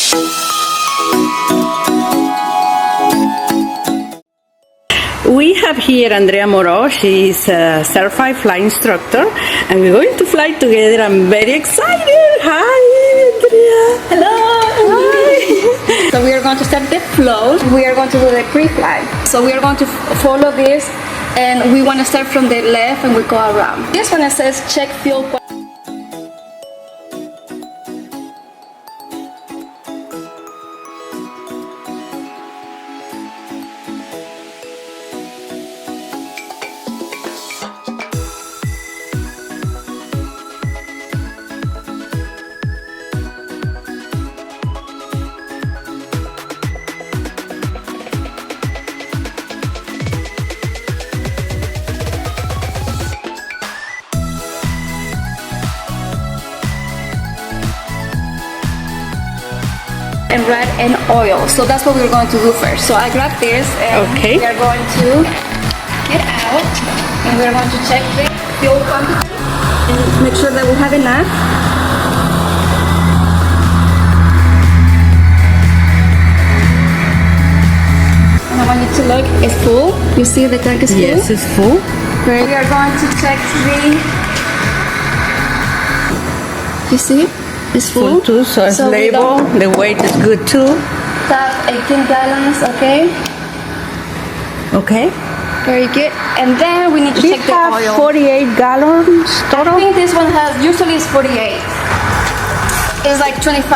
We have here Andrea Moro. She is a certified flight instructor, and we're going to fly together. I'm very excited. Hi, Andrea. Hello. Hi. So we are going to start the flow. We are going to do the pre-flight. So we are going to follow this, and we want to start from the left, and we go around. This one says check fuel. And red and oil. So that's what we're going to do first. So I grab this and okay. We are going to get out and we're going to check the fuel quantity and make sure that we have enough. And I want you to look, it's full. You see the tank is full? Yes, it's full. Great. We are going to check the, you see? It's full too, so it's label. The weight is good too. Tap 18 gallons, okay? Okay. Very good. And then we need to check the oil. 48 gallons total? I think this one has, usually it's 48. It's like 25,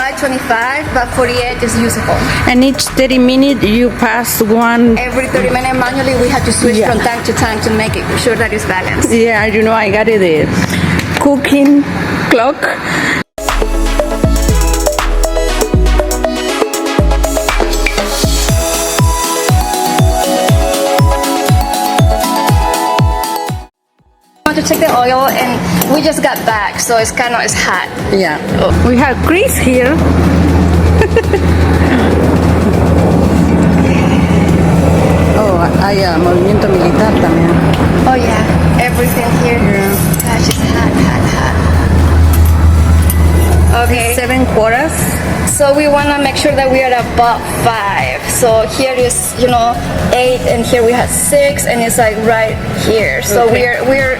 but 48 is usable. And each 30 minutes you pass one? Every 30 minutes manually we have to switch from tank to tank to make it sure that it's balanced. Yeah, you know, I got it, the cooking clock. To check the oil, and we just got back, so it's kind of hot. Yeah. Oh. We have Chris here. Oh, hay movimiento militar también. Oh yeah, everything here. Yeah. Gosh, it's hot. Okay. 7 quarters. So we want to make sure that we are above 5. So here is, 8, and here we have 6, and it's like right here. So okay. we're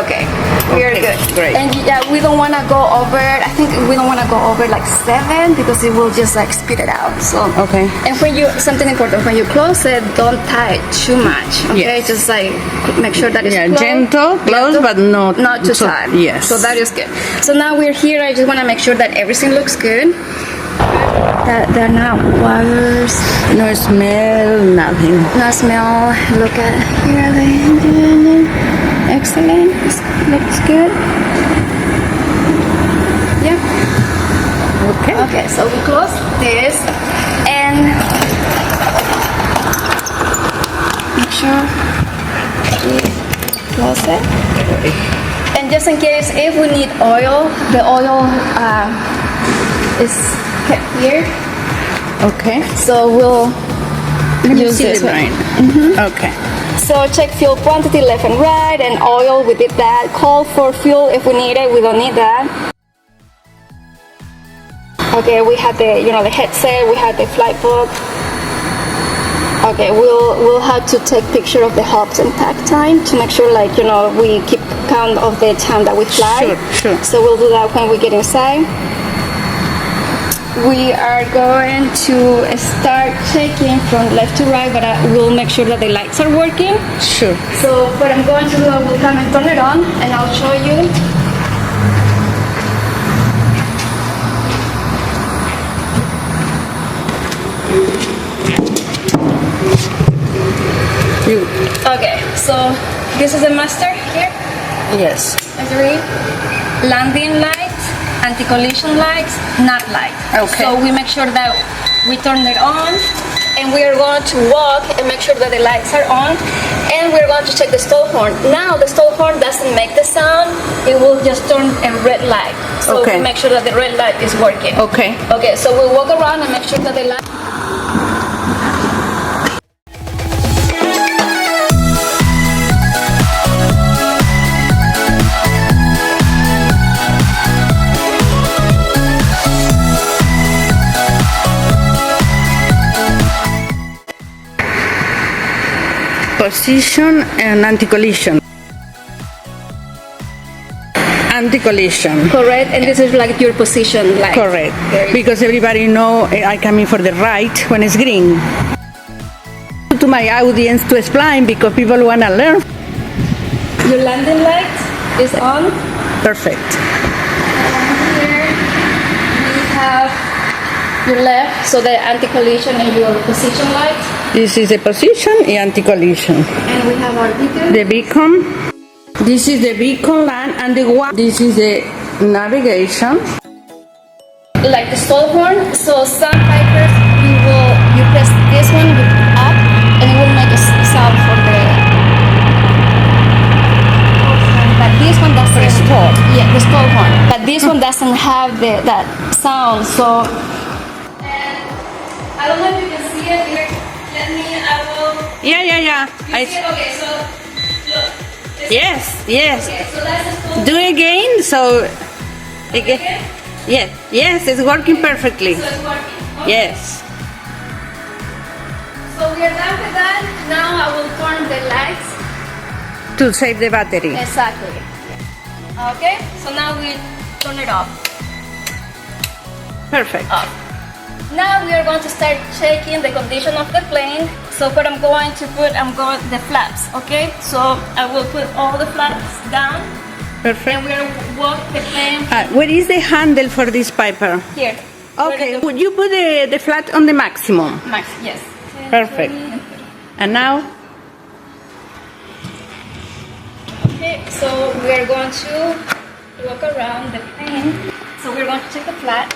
okay. We're good. Great. And yeah, we don't want to go over. I think we don't want to go over like 7 because it will just like speed it out. So okay. And something important, when you close it, don't tie it too much. Okay, yes. Just like make sure that it's gentle, close, but not too tight. Yes. So that is good. So now we're here. I just want to make sure that everything looks good. That there are not wires. No smell, nothing. No smell. Look at here the engine. Excellent. Looks good. Yeah. Okay. Okay, so we close this and make sure we close it. And just in case if we need oil, the oil is kept here. Okay. So we'll use this right. Okay. So check fuel quantity left and right, and oil, we did that. Call for fuel if we need it, we don't need that. Okay, we had the the headset, we had the flight book. Okay, we'll have to take picture of the hops and tag time to make sure we keep count of the time that we fly. Sure. So we'll do that when we get inside. We are going to start checking from left to right, but we'll make sure that the lights are working. Sure. So what I'm going to do, I will come and turn it on, and I'll show you. Okay, so this is the master here. Yes. Landing lights, anti-collision lights, not light. Okay. So we make sure that we turn it on, and we are going to walk and make sure that the lights are on, and we're going to check the stall horn. Now the stall horn doesn't make the sound, it will just turn a red light. So we make sure that the red light is working. Okay. Okay, so we'll walk around and make sure that the light. position and anti-collision. Anti-collision. Correct, and this is like your position, like. Correct. Because everybody know I come in for the right when it's green. To my audience to explain because people wanna learn. Your landing light is on. Perfect. And here we have your left, so the anti-collision and your position light. This is the position and anti-collision. And we have our beacon. The beacon. This is the beacon line and the one. This is the navigation. Like the stall horn. So some Pipers, you press this one up, and it will make a sound for the. But this one doesn't. For stall. Yeah, the stall horn. But this one doesn't have that sound. So. And I don't know if you can see it here. Let me. I will. Yeah. You see it? Okay. So look. Yes. Okay. So that's the stall. Do it again. So. Again. Yes, it's working perfectly. So it's working. Okay. Yes. So we are done with that. Now I will turn the lights. To save the battery. Exactly. Okay. So now we turn it off. Perfect. Off. Now we are going to start checking the condition of the plane. So what I'm going to put, the flaps. Okay. So I will put all the flaps down. Perfect. And we're gonna walk the plane Where is the handle for this Piper? here. Okay. Would you put the flat on the maximum? Max, yes. Perfect. And now? Okay, so we are going to walk around the plane. So we're going to check the flat.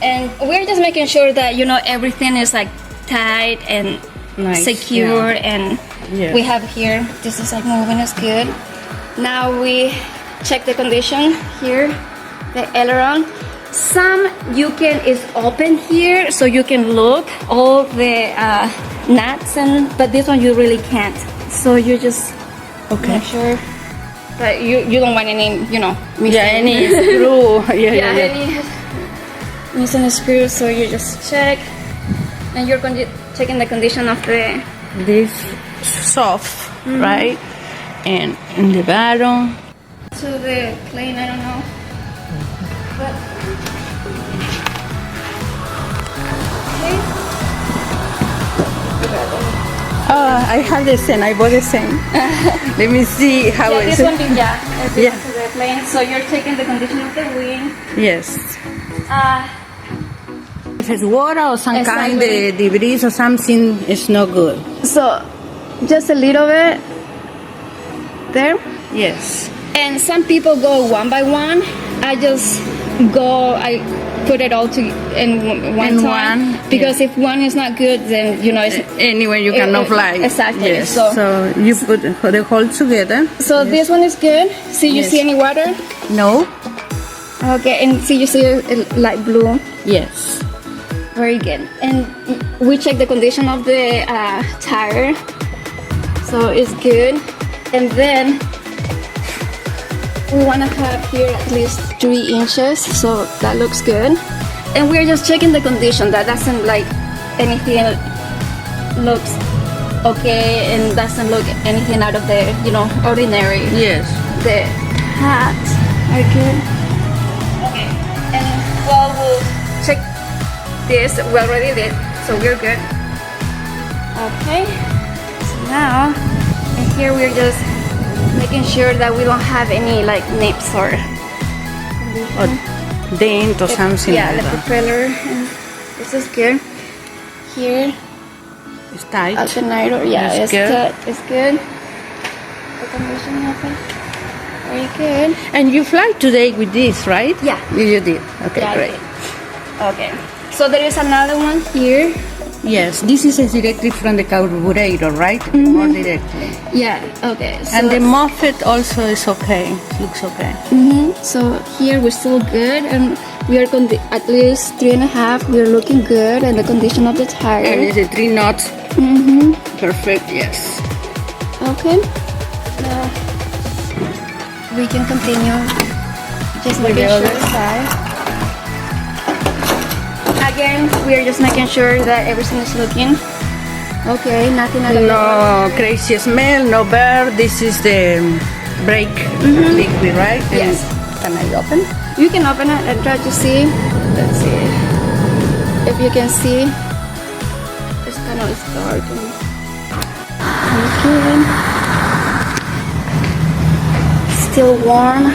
And we're just making sure that, everything is like tight and Nice, secure. yeah. And Yes. we have here, this is like moving, is good. Now we check the condition here, the aileron. Some is open here, so you can look all the nuts, but this one you really can't. So you just make sure that you don't want any, missing. Any screw. Any missing screws. So you just check, and you're checking the condition of the. This soft, right? And in the bottom. To the plane, I don't know. But, okay. I have the same. I bought the same. Let me see how Yeah, it's. this one, yeah. This Yeah. one to the plane. So you're checking the condition of the wing. Yes. If it's water or some kind Exactly. of debris or something, it's not good. So just a little bit there. Yes. And some people go one by one. I put it all in one time. Because if one is not good, then it's Anyway, you cannot fly. Exactly. Yes. So you put the whole together. this one is good. See, you see any water? No. Okay, and see, you see light blue. Yes. Very good. And we check the condition of the tire. So it's good. And then we want to have here at least 3 inches. So that looks good. And we're just checking the condition. That doesn't like anything looks okay and doesn't look anything out of the, ordinary. Yes. The hats are good. Okay. And we'll check this. We already did, so we're good. Okay. So now, and here we're just making sure that we don't have any like nips or dent or something. Yeah, like the that. propeller. And this is good. Here, It's tight. alternator. Yeah, It's it's good. good. It's good. The condition of it. Very good. And you fly today with this, right? Yeah. You did. Okay, Yeah, I great. did. Okay. So there is another one here. Yes, this is directly from the carburetor, right? More directly. Yeah. Okay. So And the Moffat also is okay. Looks okay. So here we're still good, and we are at least 3.5. We are looking good, and the condition of the And tire. is it 3 knots? Perfect. Yes. Okay. We can continue. Just With making the sure. other side. Again, we are just making sure that everything is looking Okay, nothing at all. No crazy smell, no burn. This is the brake liquid, right? Yes. Can I open? You can open it and try to see. Let's see if you can see. It's kind of dark. Okay. Still warm.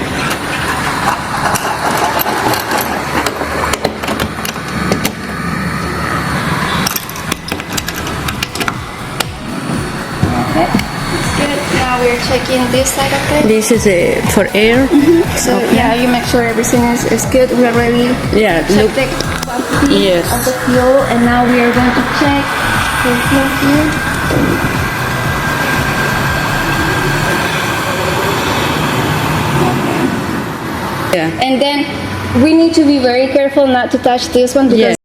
Okay, it's good. Now we're checking this side of it. This is for air. So yeah, you make sure everything is good. We already checked the quantity of the fuel, and now we are going to check the fuel here. Yeah. And then we need to be very careful not to touch this one because